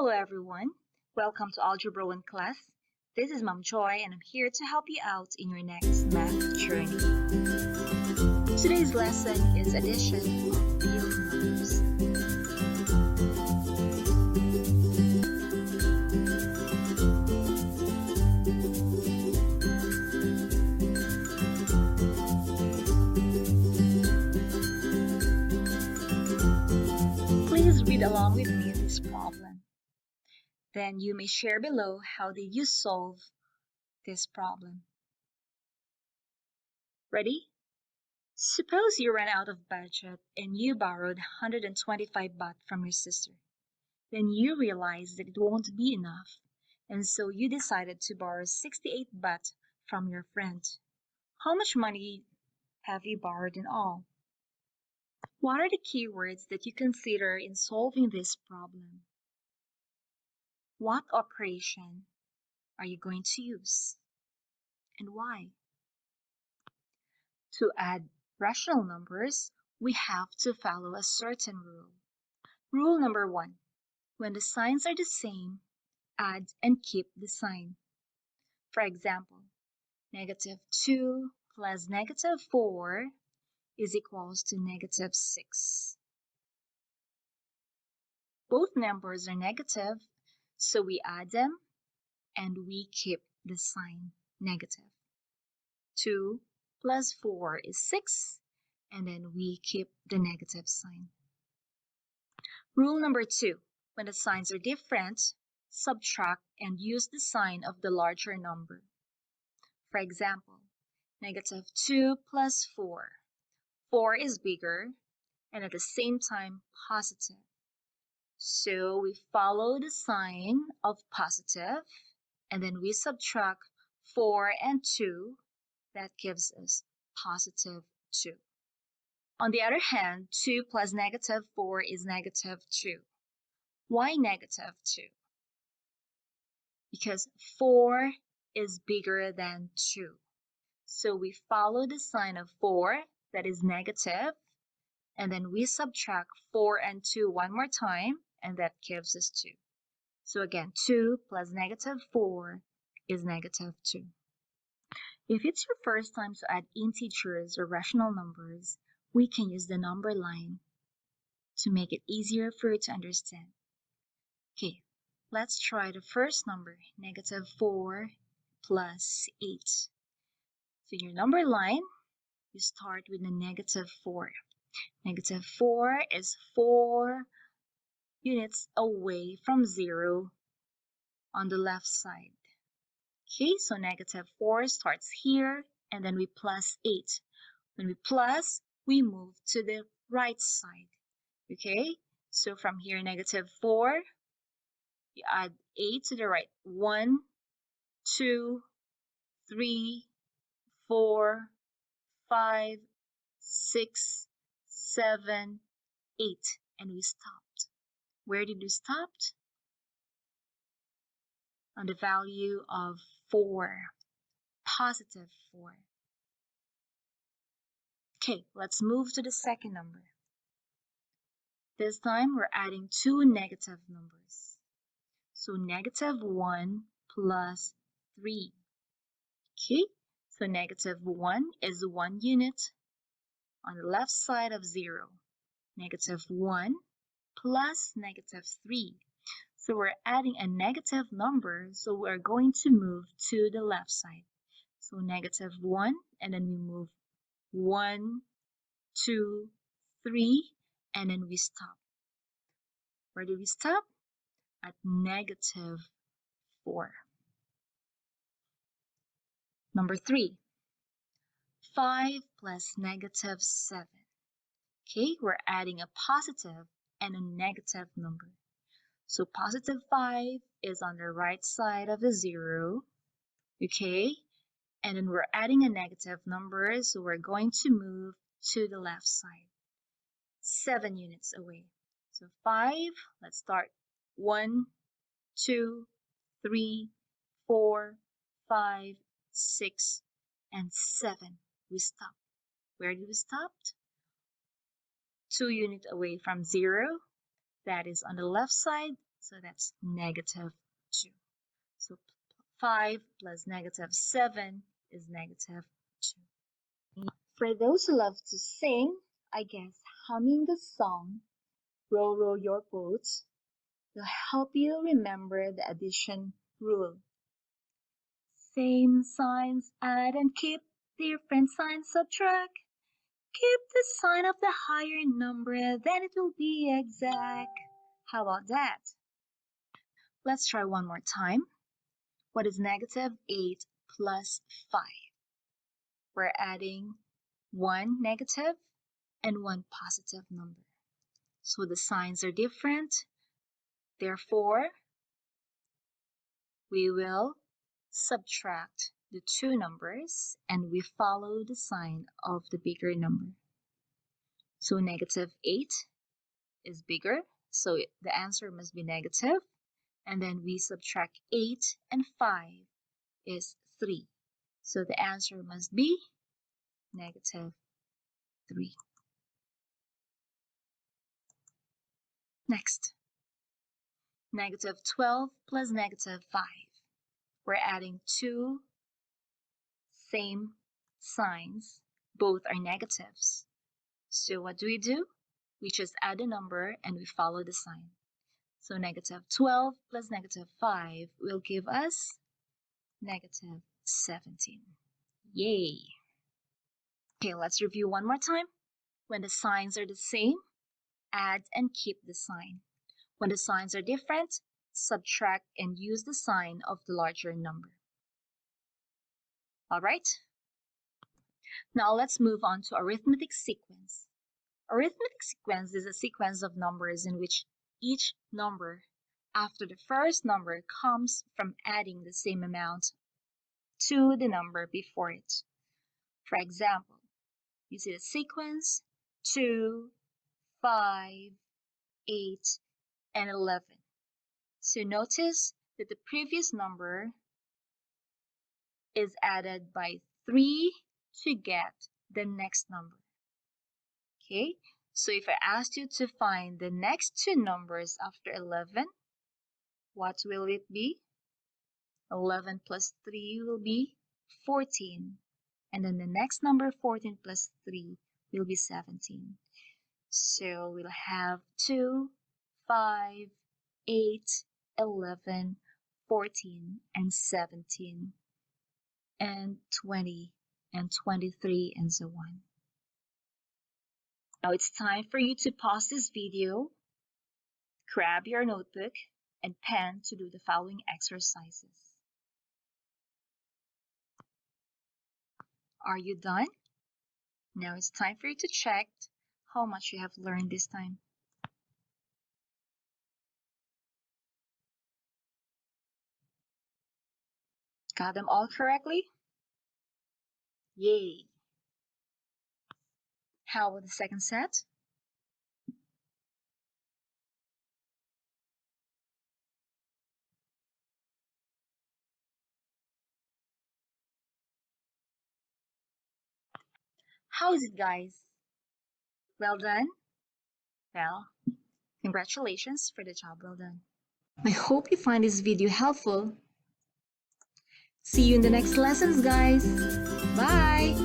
Hello everyone, welcome to Algebra 1 class. This is Ma'am Joy and I'm here to help you out in your next math journey. Today's lesson is addition of real numbers. Please read along with me this problem. Then you may share below how did you solve this problem. Ready? Suppose you ran out of budget and you borrowed 125 baht from your sister. Then you realize that it won't be enough, and so you decided to borrow 68 baht from your friend. How much money have you borrowed in all? What are the keywords that you consider in solving this problem? What operation are you going to use? And why? To add rational numbers, we have to follow a certain rule. Rule number 1. When the signs are the same, add and keep the sign. For example, -2 plus -4 is equals to -6. Both numbers are negative, so we add them and we keep the sign negative. 2 plus 4 is 6, and then we keep the negative sign. Rule number 2. When the signs are different, subtract and use the sign of the larger number. For example, -2 plus 4. 4 is bigger and at the same time positive. So we follow the sign of positive and then we subtract 4 and 2. That gives us positive 2. On the other hand, 2 plus -4 is -2. Why -2? Because 4 is bigger than 2. So we follow the sign of 4, that is negative, and then we subtract 4 and 2 one more time, and that gives us 2. So again, 2 plus -4 is -2. If it's your first time to add integers or rational numbers, we can use the number line to make it easier for you to understand. Okay, let's try the first number, -4 plus 8. So in your number line, you start with the -4. -4 is 4 units away from 0 on the left side. Okay, so -4 starts here, and then we plus 8. When we plus, we move to the right side. Okay, so from here, -4, you add 8 to the right. 1, 2, 3, 4, 5, 6, 7, 8, and we stopped. Where did we stop? On the value of 4, positive 4. Okay, let's move to the second number. This time we're adding two negative numbers. So -1 plus 3. Okay, so -1 is 1 unit on the left side of 0. -1 plus -3. So we're adding a negative number, so we're going to move to the left side. So -1, and then we move 1, 2, 3, and then we stop. Where do we stop? At -4. Number 3, 5 plus -7. Okay, we're adding a positive and a negative number. So positive 5 is on the right side of the 0. Okay, and then we're adding a negative number, so we're going to move to the left side, 7 units away. So 5, let's start. 1, 2, 3, 4, 5, 6, and 7. We stop. Where did we stop? 2 units away from 0. That is on the left side So that's -2. So 5 plus -7 is -2. For those who love to sing, I guess humming the song, Row, Row Your Boat, will help you remember the addition rule. Same signs add and keep, different signs subtract. Keep the sign of the higher number, then it will be exact. How about that? Let's try one more time. What is -8 plus 5? We're adding one negative and one positive number. So the signs are different. Therefore, we will subtract the two numbers and we follow the sign of the bigger number. So -8 is bigger, so the answer must be negative. And then we subtract 8 and 5 is 3. So the answer must be -3. Next, -12 plus -5. We're adding two same signs. Both are negatives. So what do? We just add a number and we follow the sign. So -12 plus -5 will give us -17. Yay! Okay, let's review one more time. When the signs are the same, add and keep the sign. When the signs are different, subtract and use the sign of the larger number. All right? Now let's move on to arithmetic sequence. Arithmetic sequence is a sequence of numbers in which each number after the first number comes from adding the same amount to the number before it. For example, you see the sequence 2, 5, 8, and 11. So notice that the previous number is added by 3 to get the next number. Okay, so if I asked you to find the next two numbers after 11, what will it be? 11 plus 3 will be 14. And then the next number, 14 plus 3, will be 17. So we'll have 2, 5, 8, 11, 14, and 17, and 20, and 23, and so on. Now it's time for you to pause this video, grab your notebook and pen to do the following exercises. Are you done? Now it's time for you to check how much you have learned this time. Got them all correctly? Yay! How about the second set? How is it, guys? Well done? Well, congratulations for the job well done. I hope you find this video helpful. See you in the next lessons, guys. Bye!